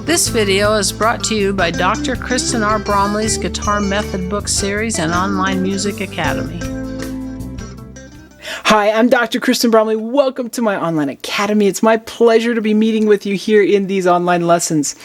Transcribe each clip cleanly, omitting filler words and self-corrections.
This video is brought to you by Dr. Kristen R. Bromley's Guitar Method Book Series and Online Music Academy. Hi, I'm Dr. Kristen Bromley. Welcome to my online academy. It's my pleasure to be meeting with you here in these online lessons.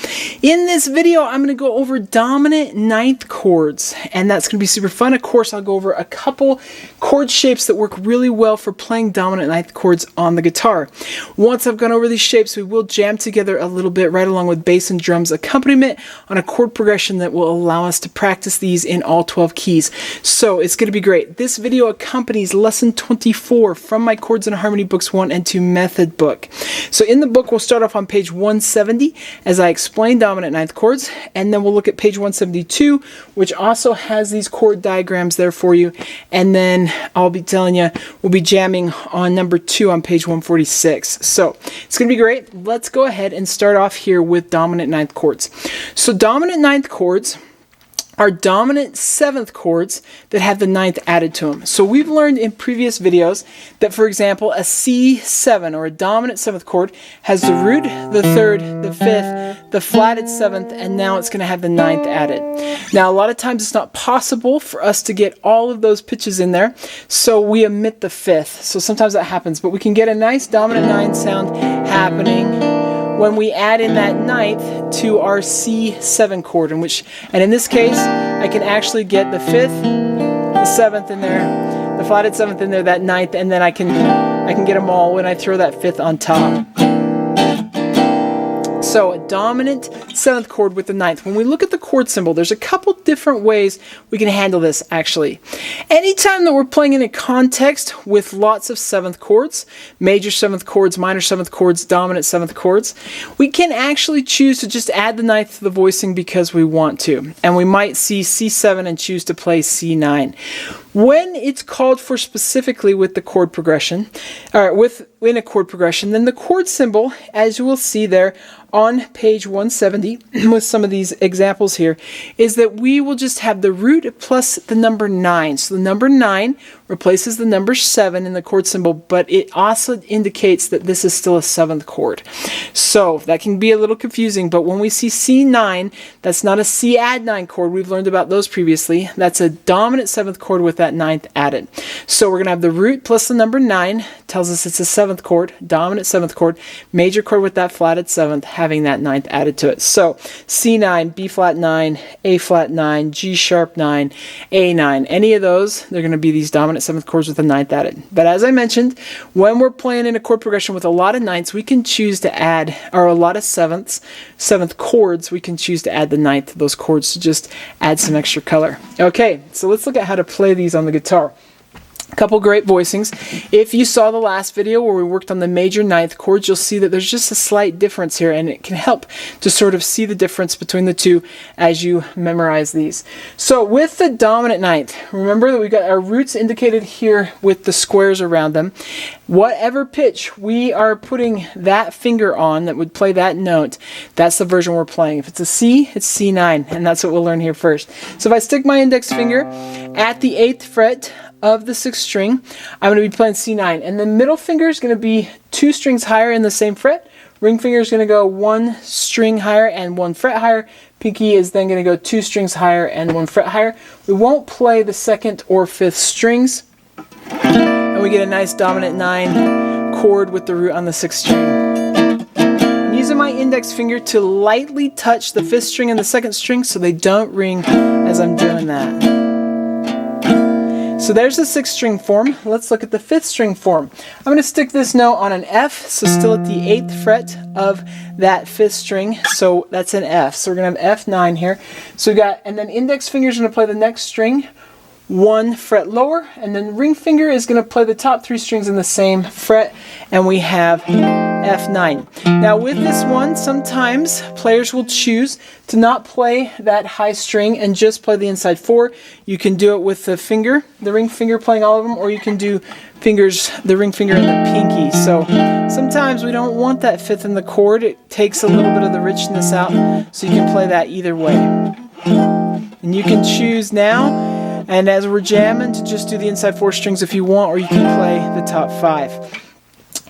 In this video, I'm going to go over dominant ninth chords, and that's going to be super fun. Of course, I'll go over a couple chord shapes that work really well for playing dominant ninth chords on the guitar. Once I've gone over these shapes, we will jam together a little bit right along with bass and drums accompaniment on a chord progression that will allow us to practice these in all 12 keys. So it's going to be great. This video accompanies lesson 24 from my Chords and Harmony Books 1 and 2 method book. So in the book, we'll start off on page 170 as I explain dominant ninth chords, and then we'll look at page 172, which also has these chord diagrams there for you, and then I'll be telling you we'll be jamming on number 2 on page 146. So it's going to be great. Let's go ahead and start off here with dominant ninth chords. So dominant ninth chords are dominant seventh chords that have the ninth added to them. So we've learned in previous videos that, for example, a C7 or a dominant seventh chord has the root, the third, the fifth, the flatted seventh, and now it's going to have the ninth added. Now, a lot of times it's not possible for us to get all of those pitches in there, so we omit the fifth. So sometimes that happens, but we can get a nice dominant nine sound happening when we add in that ninth to our C7 chord, and in this case, I can actually get the fifth, the seventh in there, the flatted seventh in there, that ninth, and then I can get them all when I throw that fifth on top. So a dominant seventh chord with the ninth. When we look at the chord symbol, there's a couple different ways we can handle this actually. Anytime that we're playing in a context with lots of seventh chords, major seventh chords, minor seventh chords, dominant seventh chords, we can actually choose to just add the ninth to the voicing because we want to. And we might see C7 and choose to play C9. When it's called for specifically with the chord progression, in a chord progression, then the chord symbol, as you will see there on page 170 with some of these examples here, is that we will just have the root plus the number 9. So the number 9 replaces the number 7 in the chord symbol, but it also indicates that this is still a seventh chord. So that can be a little confusing, but when we see C9, that's not a C add 9 chord. We've learned about those previously. That's a dominant seventh chord with that ninth added. So we're going to have the root plus the number 9, tells us it's a seventh chord, dominant seventh chord, major chord with that flatted seventh, having that ninth added to it. So C9, B flat 9, A flat 9, G sharp 9, A9. Any of those, they're going to be these dominant seventh chords with a ninth added. But as I mentioned, when we're playing in a chord progression with a lot of ninths, we can choose to add, or a lot of seventh chords, we can choose to add the ninth to those chords to just add some extra color. Okay, so let's look at how to play these on the guitar. A couple great voicings. If you saw the last video where we worked on the major ninth chords, you'll see that there's just a slight difference here, and it can help to sort of see the difference between the two as you memorize these. So with the dominant ninth, remember that we've got our roots indicated here with the squares around them. Whatever pitch we are putting that finger on that would play that note, that's the version we're playing. If it's a C, it's C9, and that's what we'll learn here first. So if I stick my index finger at the 8th fret of the 6th string, I'm going to be playing C9, and the middle finger is going to be 2 strings higher in the same fret. Ring finger is going to go 1 string higher and 1 fret higher. Pinky is then going to go 2 strings higher and 1 fret higher. We won't play the 2nd or 5th strings, and we get a nice dominant 9 chord with the root on the 6th string. I'm using my index finger to lightly touch the 5th string and the 2nd string so they don't ring as I'm doing that. So there's the 6th string form. Let's look at the 5th string form. I'm going to stick this note on an F, so still at the 8th fret of that 5th string. So that's an F. So we're going to have F9 here. So we got, and then index finger is going to play the next string 1 fret lower, and then ring finger is going to play the top 3 strings in the same fret, and we have F9. Now with this one, sometimes players will choose to not play that high string and just play the inside 4. You can do it with the finger, the ring finger playing all of them, or you can do the ring finger and the pinky. So sometimes we don't want that 5th in the chord. It takes a little bit of the richness out, so you can play that either way. And you can choose now, and as we're jamming, to just do the inside 4 strings if you want, or you can play the top 5.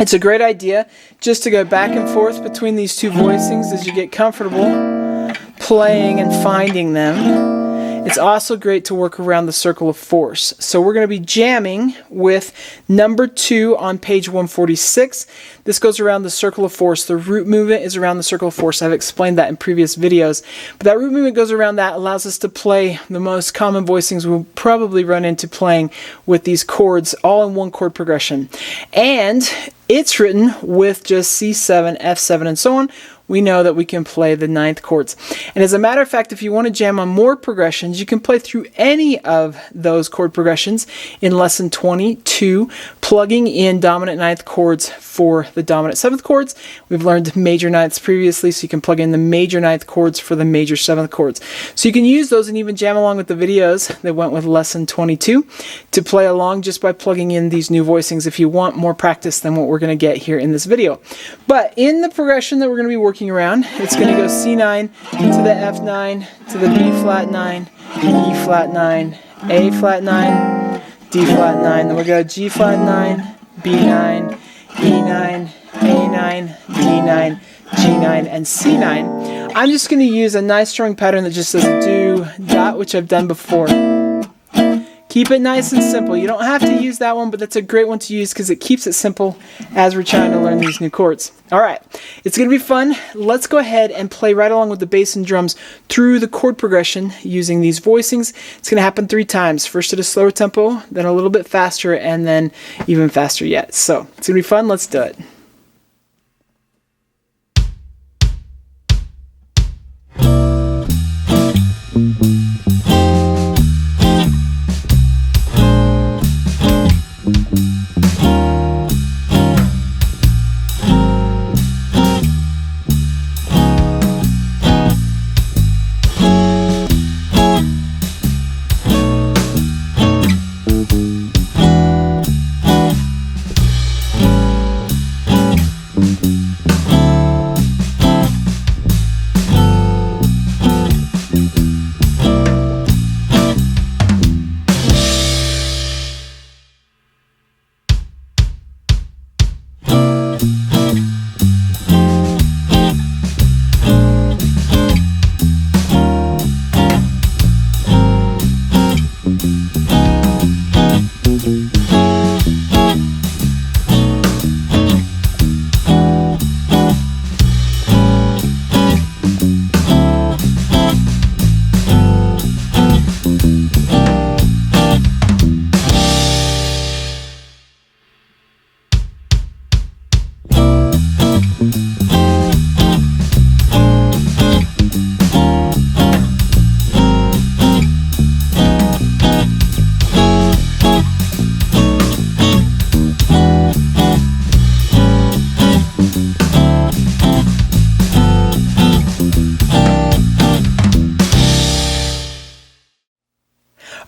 It's a great idea just to go back and forth between these two voicings as you get comfortable playing and finding them. It's also great to work around the circle of force. So we're going to be jamming with number 2 on page 146. This goes around the circle of force. The root movement is around the circle of force. I've explained that in previous videos. But that root movement goes around that, allows us to play the most common voicings we'll probably run into playing with these chords, all in one chord progression. And it's written with just C7, F7, and so on. We know that we can play the 9th chords. And as a matter of fact, if you want to jam on more progressions, you can play through any of those chord progressions in lesson 22, plugging in dominant 9th chords for the dominant 7th chords. We've learned major 9ths previously, so you can plug in the major 9th chords for the major 7th chords. So you can use those and even jam along with the videos that went with lesson 22 to play along just by plugging in these new voicings if you want more practice than what we're going to get here in this video. But in the progression that we're going to be working around, it's going to go C9 to the F9 to the B flat 9, E flat 9, A flat 9, D flat 9, then we'll go G flat 9, B9, E9, A9, D9, G9, and C9. I'm just going to use a nice strumming pattern that just says do, dot, which I've done before. Keep it nice and simple. You don't have to use that one, but that's a great one to use because it keeps it simple as we're trying to learn these new chords. All right, it's going to be fun. Let's go ahead and play right along with the bass and drums through the chord progression using these voicings. It's going to happen 3 times. First at a slower tempo, then a little bit faster, and then even faster yet. So it's going to be fun. Let's do it.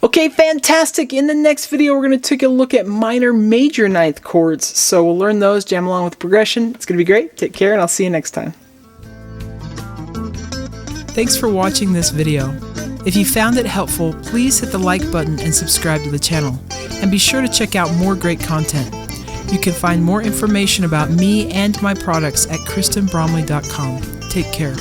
Okay, fantastic. In the next video, we're going to take a look at minor, major 9th chords. So we'll learn those, jam along with progression. It's going to be great. Take care, and I'll see you next time. Thanks for watching this video. If you found it helpful, please hit the like button and subscribe to the channel. And be sure to check out more great content. You can find more information about me and my products at KristenBromley.com. Take care.